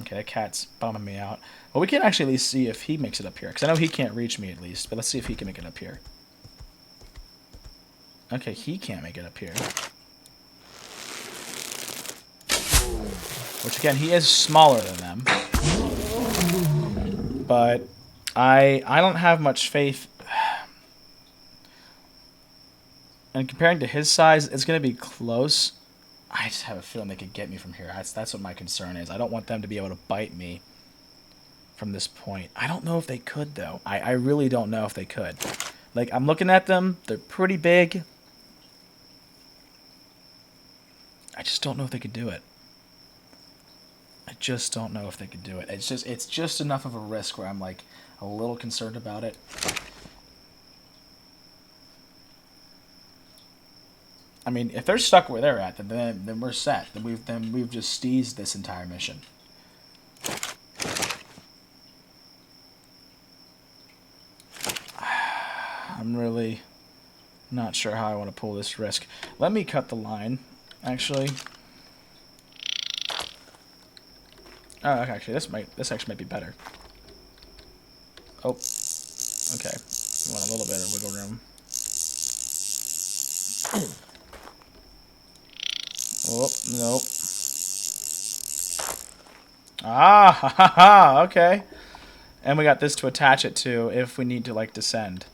Okay, that cat's bumming me out. Well, we can actually at least see if he makes it up here, because I know he can't reach me at least, but let's see if he can make it up here. Okay, he can't make it up here. Which, again, he is smaller than them. But... I don't have much faith. And comparing to his size, it's going to be close. I just have a feeling they could get me from here. That's what my concern is. I don't want them to be able to bite me from this point. I don't know if they could, though. I really don't know if they could. Like, I'm looking at them. They're pretty big. I just don't know if they could do it. I just don't know if they could do it. It's just enough of a risk where I'm, like, a little concerned about it. I mean, if they're stuck where they're at, then we're set. Then we've just steezed this entire mission. I'm really not sure how I want to pull this risk. Let me cut the line, actually. Oh, actually, this actually might be better. Oh, okay. We want a little bit of wiggle room. Oh, nope. Ah, ha, ha, ha, okay. And we got this to attach it to if we need to, like, descend.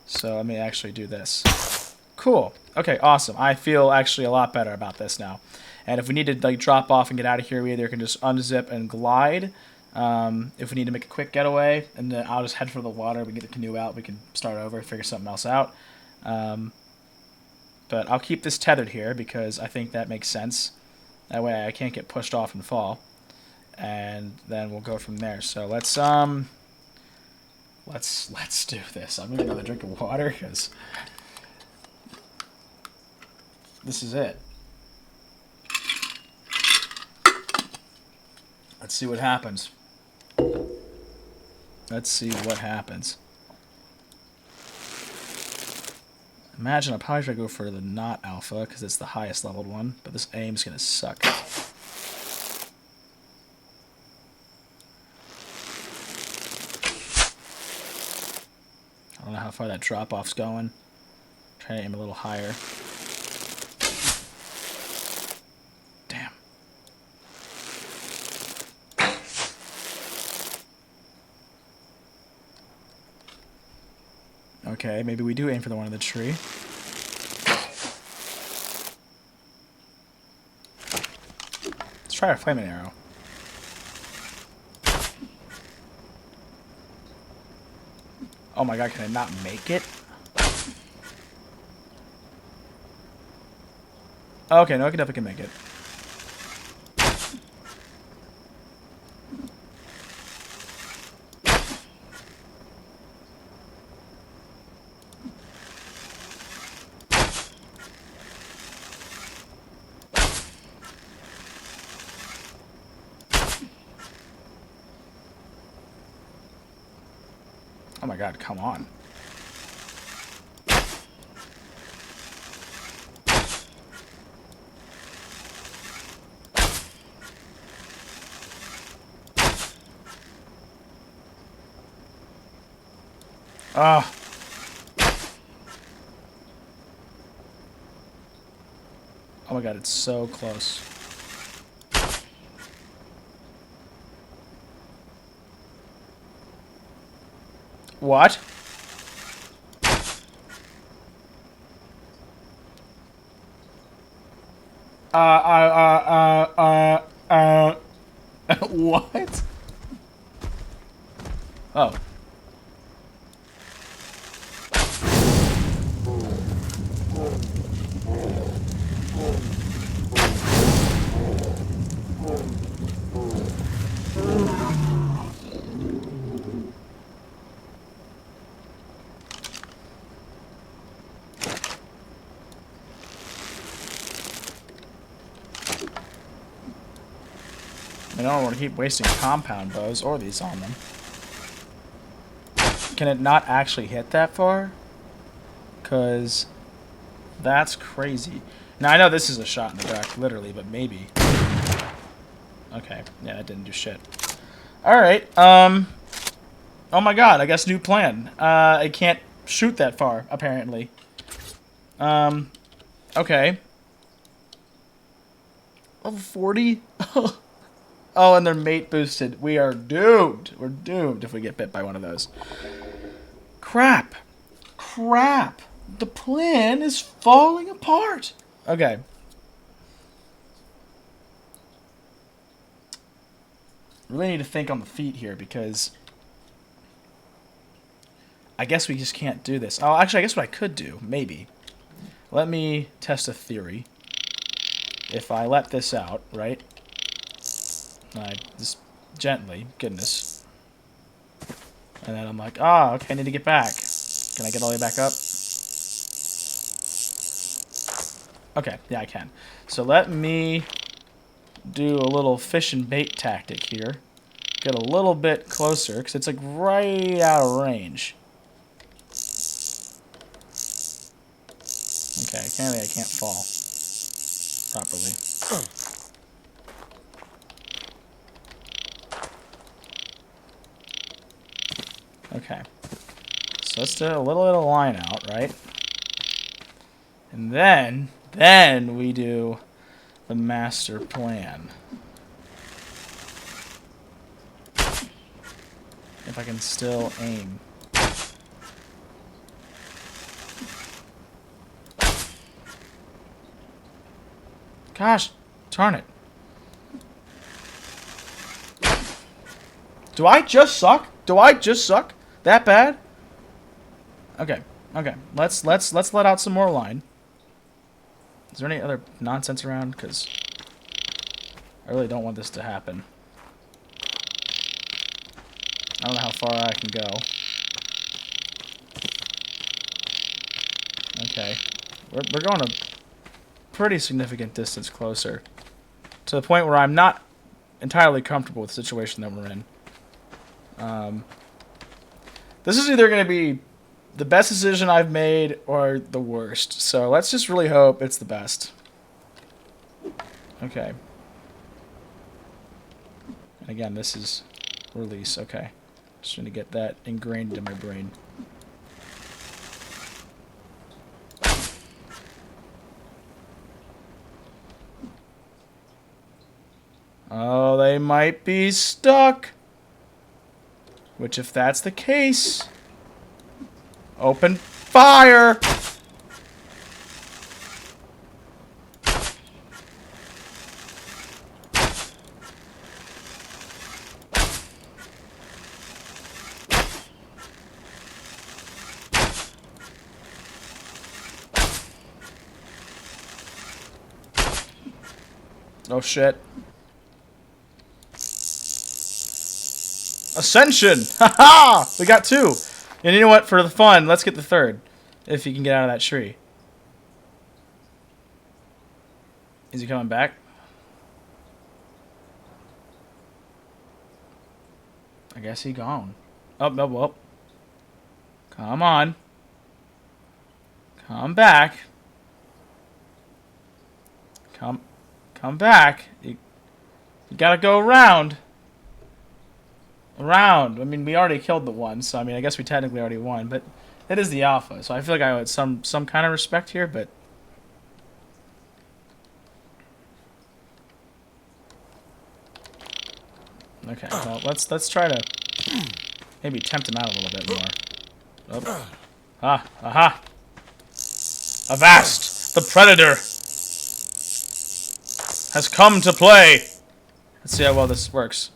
So let me actually do this. Cool. Okay, awesome. I feel actually a lot better about this now. And if we need to, like, drop off and get out of here, we either can just unzip and glide. If we need to make a quick getaway, and then I'll just head for the water. We get the canoe out. We can start over, figure something else out. But I'll keep this tethered here because I think that makes sense. That way I can't get pushed off and fall. And then we'll go from there. So let's do this. I'm gonna get another drink of water because this is it. Let's see what happens. Let's see what happens. Imagine I'll probably try to go for the not alpha because it's the highest leveled one, but this aim's gonna suck. I don't know how far that drop off's going. Try to aim a little higher. Damn. Okay, maybe we do aim for the one in the tree. Let's try a flaming arrow. Oh my god, can I not make it? Okay, no, I definitely can make it. Oh my god, come on. Ah. Oh my god, it's so close. What? What? Oh. I don't want to keep wasting compound bows or these on them. Can it not actually hit that far? Because that's crazy. Now, I know this is a shot in the dark, literally, but maybe. Okay, yeah, that didn't do shit. Alright, oh my god, I guess new plan. I can't shoot that far, apparently. Okay. Level 40? Oh, and they're mate boosted. We are doomed. We're doomed if we get bit by one of those. Crap. Crap. The plan is falling apart. Okay. Really need to think on the feet here because I guess we just can't do this. Oh, actually, I guess what I could do, maybe. Let me test a theory. If I let this out, right? Just gently, goodness. And then I'm like, ah, okay, I need to get back. Can I get all the way back up? Okay, yeah, I can. So let me do a little fish and bait tactic here. Get a little bit closer, because it's like right out of range. Okay, apparently I can't fall properly. Okay. So let's do a little bit of line out, right? And then we do the master plan. If I can still aim. Gosh, darn it. Do I just suck? Do I just suck? That bad? Okay, okay. Let's let out some more line. Is there any other nonsense around? Because I really don't want this to happen. I don't know how far I can go. Okay. We're going a pretty significant distance closer. To the point where I'm not entirely comfortable with the situation that we're in. This is either going to be the best decision I've made or the worst. So let's just really hope it's the best. Okay. And again, this is release. Okay. Just going to get that ingrained in my brain. Oh, they might be stuck. Which, if that's the case, open fire! Oh shit. Ascension! Haha! We got 2. And you know what? For the fun, let's get the 3rd. If you can get out of that tree. Is he coming back? I guess he gone. Oh, no, well. Come on. Come back. Come back. You gotta go around. Around. I mean, we already killed the one, so I mean, I guess we technically already won, but it is the alpha, so I feel like I owe it some kind of respect here, but okay. Well, let's try to maybe tempt him out a little bit more. Oh. Ah, aha! Avast! The predator has come to play. Let's see how well this works.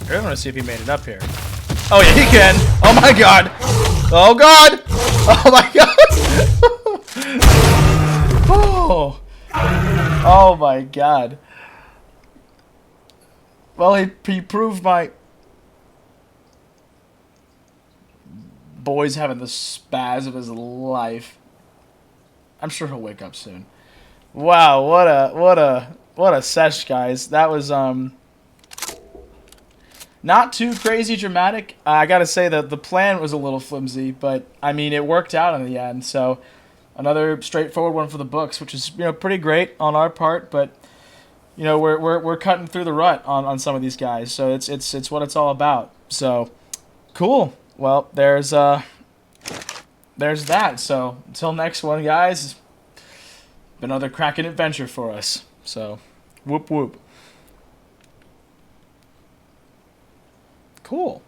I really want to see if he made it up here. Oh yeah, he can! Oh my god! Oh god! Oh my god! Oh! Oh my god. Well, he proved my... Boy's having the spaz of his life. I'm sure he'll wake up soon. Wow, what a sesh, guys. That was Not too crazy dramatic. I gotta say that the plan was a little flimsy, but I mean it worked out in the end. So another straightforward one for the books, which is pretty great on our part. But we're cutting through the rut on some of these guys. So it's what it's all about. So cool. Well, there's that. So until next one, guys. Been another cracking adventure for us. So whoop whoop. Cool.